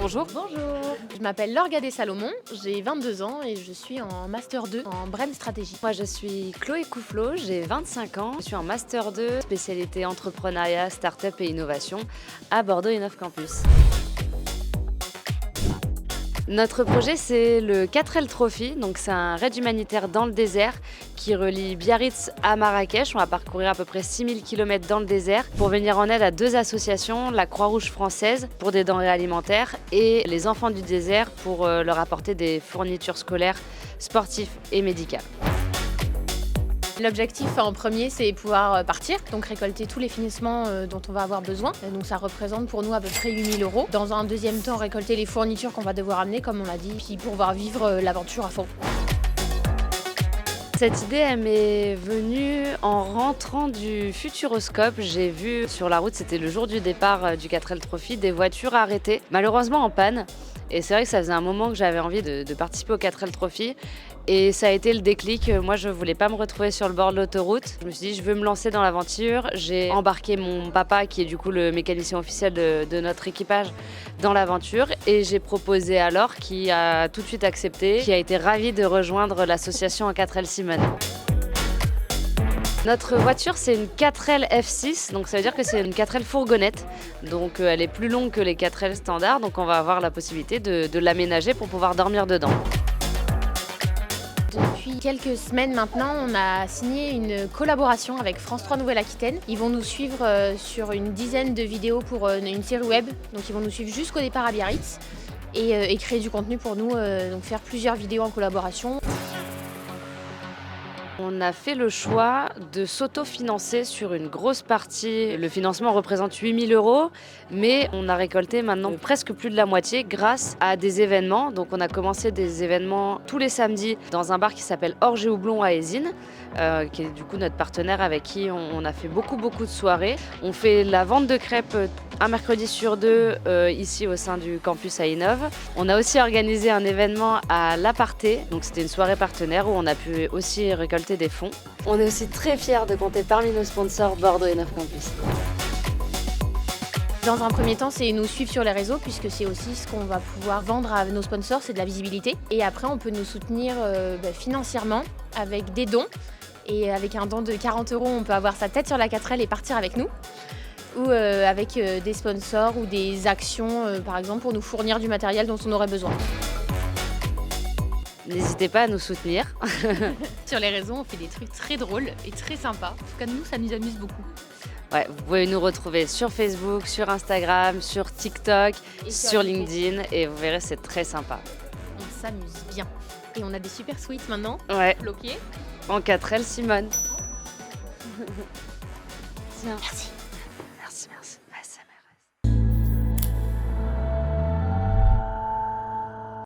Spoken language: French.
Bonjour. Bonjour, je m'appelle Laure Gadet-Salomon, j'ai 22 ans et je suis en Master 2 en Brand Stratégie. Moi, je suis Chloé Coufflot, j'ai 25 ans. Je suis en Master 2, spécialité entrepreneuriat, start-up et innovation à Bordeaux Innov Campus. Notre projet, c'est le 4L Trophy. Donc, c'est un raid humanitaire dans le désert qui relie Biarritz à Marrakech. On va parcourir à peu près 6000 km dans le désert pour venir en aide à deux associations, la Croix-Rouge française pour des denrées alimentaires et les Enfants du désert pour leur apporter des fournitures scolaires, sportives et médicales. L'objectif en premier, c'est pouvoir partir, donc récolter tous les financements dont on va avoir besoin. Donc ça représente pour nous à peu près 8 000 €. Dans un deuxième temps, récolter les fournitures qu'on va devoir amener, comme on l'a dit, puis pouvoir vivre l'aventure à fond. Cette idée, elle m'est venue en rentrant du Futuroscope. J'ai vu sur la route, c'était le jour du départ du 4L Trophy, des voitures arrêtées, malheureusement en panne. Et c'est vrai que ça faisait un moment que j'avais envie de participer au 4L Trophy. Et ça a été le déclic. Moi, je voulais pas me retrouver sur le bord de l'autoroute. Je me suis dit, je veux me lancer dans l'aventure. J'ai embarqué mon papa, qui est du coup le mécanicien officiel de notre équipage, dans l'aventure. Et j'ai proposé à Laure, qui a tout de suite accepté, qui a été ravie de rejoindre l'association en 4L Simone. Notre voiture, c'est une 4L F6, donc ça veut dire que c'est une 4L fourgonnette. Donc elle est plus longue que les 4L standards, donc on va avoir la possibilité de l'aménager pour pouvoir dormir dedans. Depuis quelques semaines maintenant, on a signé une collaboration avec France 3 Nouvelle-Aquitaine. Ils vont nous suivre sur une dizaine de vidéos pour une série web. Donc ils vont nous suivre jusqu'au départ à Biarritz et créer du contenu pour nous, donc faire plusieurs vidéos en collaboration. On a fait le choix de s'autofinancer sur une grosse partie. Le financement représente 8 000 €, mais on a récolté maintenant presque plus de la moitié grâce à des événements. Donc on a commencé des événements tous les samedis dans un bar qui s'appelle Orge et Houblon à Ézine, qui est du coup notre partenaire avec qui on a fait beaucoup de soirées. On fait la vente de crêpes un mercredi sur deux ici au sein du campus à Innov. On a aussi organisé un événement à l'Aparté, donc c'était une soirée partenaire où on a pu aussi récolter des fonds. On est aussi très fiers de compter parmi nos sponsors Bordeaux Innov Campus. Dans un premier temps, c'est nous suivre sur les réseaux, puisque c'est aussi ce qu'on va pouvoir vendre à nos sponsors, c'est de la visibilité. Et après, on peut nous soutenir financièrement avec des dons. Et avec un don de 40 €, on peut avoir sa tête sur la 4L et partir avec nous. Ou avec des sponsors ou des actions, par exemple, pour nous fournir du matériel dont on aurait besoin. N'hésitez pas à nous soutenir. Sur les réseaux, on fait des trucs très drôles et très sympas. En tout cas, nous, ça nous amuse beaucoup. Ouais, vous pouvez nous retrouver sur Facebook, sur Instagram, sur TikTok, Et sur LinkedIn et vous verrez, c'est très sympa. On s'amuse bien. Et on a des super sweets maintenant, Ouais, bloqués. en 4L Simone. Tiens. Merci.